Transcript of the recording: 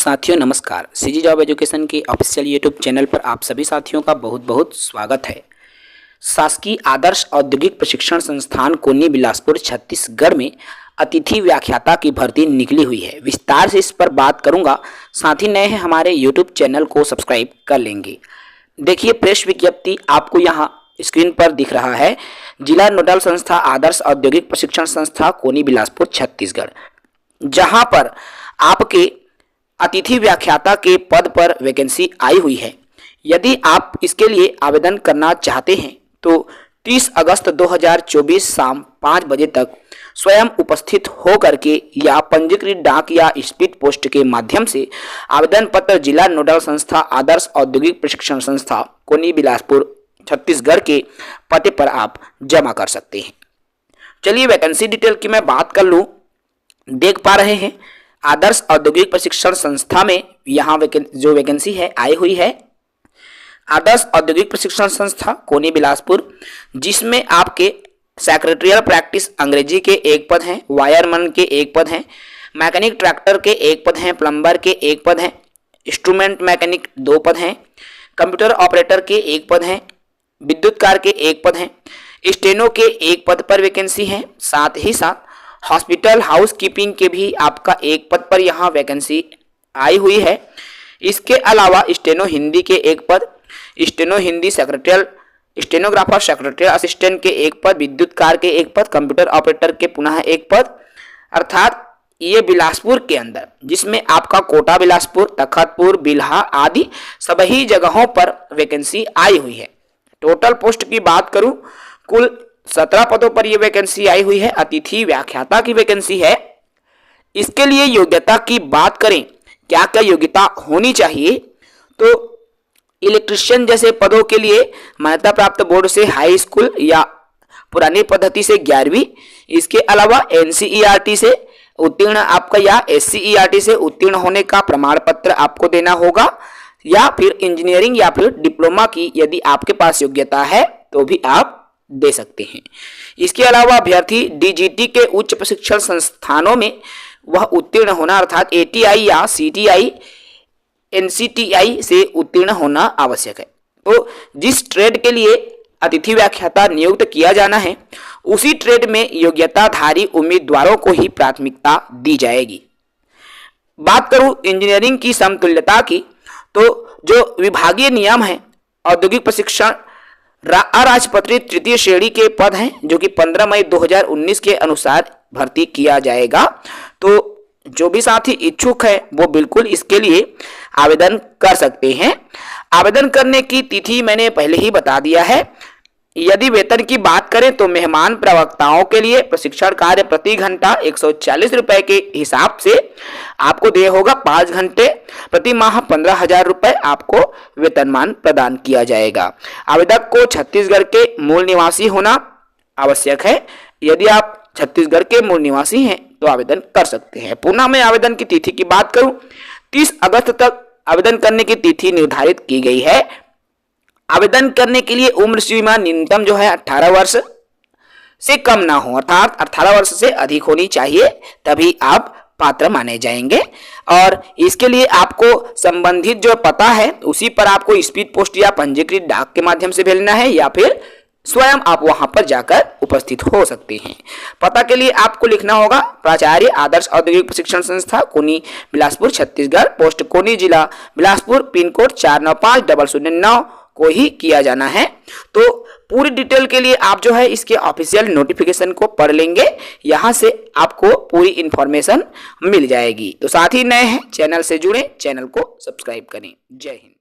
साथियों नमस्कार। CG job education के ऑफिशियल यूट्यूब चैनल पर आप सभी साथियों का बहुत बहुत स्वागत है। शासकीय आदर्श औद्योगिक प्रशिक्षण संस्थान कोनी बिलासपुर छत्तीसगढ़ में अतिथि व्याख्याता की भर्ती निकली हुई है। विस्तार से इस पर बात करूंगा। साथ ही नए हैं हमारे यूट्यूब चैनल को सब्सक्राइब कर लेंगे। देखिए, प्रेस विज्ञप्ति आपको यहाँ स्क्रीन पर दिख रहा है। जिला नोडल संस्था आदर्श औद्योगिक प्रशिक्षण संस्था कोनी बिलासपुर छत्तीसगढ़, जहां पर आपके अतिथि व्याख्याता के पद पर वैकेंसी आई हुई है। यदि आप इसके लिए आवेदन करना चाहते हैं तो 30 अगस्त 2024 शाम 5 बजे तक स्वयं उपस्थित हो करके या पंजीकृत डाक या स्पीड पोस्ट के माध्यम से आवेदन पत्र जिला नोडल संस्था आदर्श औद्योगिक प्रशिक्षण संस्था कोनी बिलासपुर छत्तीसगढ़ के पते पर आप जमा कर सकते हैं। चलिए वैकेंसी डिटेल की मैं बात कर लूँ। देख पा रहे हैं आदर्श औद्योगिक प्रशिक्षण संस्था में यहाँ जो वैकेंसी है आई हुई है। आदर्श औद्योगिक प्रशिक्षण संस्था कोनी बिलासपुर, जिसमें आपके सेक्रेटरियल प्रैक्टिस अंग्रेजी के 1 पद हैं, वायरमैन के 1 पद हैं, मैकेनिक ट्रैक्टर के 1 पद हैं, प्लम्बर के 1 पद हैं, इंस्ट्रूमेंट मैकेनिक 2 पद हैं, कंप्यूटर ऑपरेटर के 1 पद हैं, विद्युतकार के 1 पद हैं, स्टेनो के 1 पद पर वैकेंसी है। साथ ही साथ हॉस्पिटल हाउस कीपिंग के भी आपका 1 पद पर यहाँ वैकेंसी आई हुई है। इसके अलावा स्टेनो हिंदी के 1 पद, steno Hindi secretarial stenographer secretarial assistant के 1 पद, विद्युतकार के 1 पद, कंप्यूटर ऑपरेटर के पुनः 1 पद, अर्थात ये बिलासपुर के अंदर, जिसमें आपका कोटा बिलासपुर, तखतपुर, बिल्हा आदि सभी जगहों पर वैकेंसी आई हुई है। टोटल पोस्ट की बात करूं, कुल 17 पदों पर यह वैकेंसी आई हुई है। अतिथि व्याख्याता की वैकेंसी है। इसके लिए योग्यता की बात करें, क्या क्या योग्यता होनी चाहिए, तो इलेक्ट्रीशियन जैसे पदों के लिए मान्यता प्राप्त बोर्ड से हाई स्कूल या पुरानी पद्धति से 11वीं, इसके अलावा NCERT से उत्तीर्ण आपका या SCERT से उत्तीर्ण होने का प्रमाण पत्र आपको देना होगा, या फिर इंजीनियरिंग या फिर डिप्लोमा की यदि आपके पास योग्यता है तो भी आप दे सकते हैं। इसके अलावा अभ्यर्थी DGT के उच्च प्रशिक्षण संस्थानों में वह उत्तीर्ण होना, अर्थात ATI या CTI NCTI से उत्तीर्ण होना आवश्यक है। तो जिस ट्रेड के लिए अतिथि व्याख्याता नियुक्त किया जाना है, उसी ट्रेड में योग्यताधारी उम्मीदवारों को ही प्राथमिकता दी जाएगी। बात करूं इंजीनियरिंग की समतुल्यता की, तो जो विभागीय नियम है, औद्योगिक प्रशिक्षण अराजपत्रित तृतीय श्रेणी के पद हैं, जो कि 15 मई 2019 के अनुसार भर्ती किया जाएगा। तो जो भी साथी इच्छुक है वो बिल्कुल इसके लिए आवेदन कर सकते हैं। आवेदन करने की तिथि मैंने पहले ही बता दिया है। यदि वेतन की बात करें तो मेहमान प्रवक्ताओं के लिए प्रशिक्षण कार्य प्रति घंटा 140 रुपए के हिसाब से आपको देय होगा। 5 घंटे प्रति माह 15,000 रुपए आपको वेतनमान प्रदान किया जाएगा। आवेदक को छत्तीसगढ़ के मूल निवासी होना आवश्यक है। यदि आप छत्तीसगढ़ के मूल निवासी हैं तो आवेदन कर सकते हैं। पुनः मैं आवेदन की तिथि की बात करूं, 30 अगस्त तक आवेदन करने की तिथि निर्धारित की गई है। आवेदन करने के लिए उम्र सीमा न्यूनतम जो है 18 वर्ष से कम ना हो, अर्थात 18 वर्ष से अधिक होनी चाहिए, तभी आप पात्र माने जाएंगे। और इसके लिए आपको संबंधित जो पता है उसी पर आपको स्पीड पोस्ट या पंजीकृत डाक के माध्यम से भेजना है, या फिर स्वयं आप वहां पर जाकर उपस्थित हो सकते हैं। पता के लिए आपको लिखना होगा प्राचार्य आदर्श औद्योगिक प्रशिक्षण संस्था कोनी बिलासपुर छत्तीसगढ़, पोस्ट कोनी, जिला बिलासपुर, पिन कोड 495009 को ही किया जाना है। तो पूरी डिटेल के लिए आप जो है इसके ऑफिशियल नोटिफिकेशन को पढ़ लेंगे, यहां से आपको पूरी इंफॉर्मेशन मिल जाएगी। तो साथ ही नए हैं चैनल से जुड़े, चैनल को सब्सक्राइब करें। जय हिंद।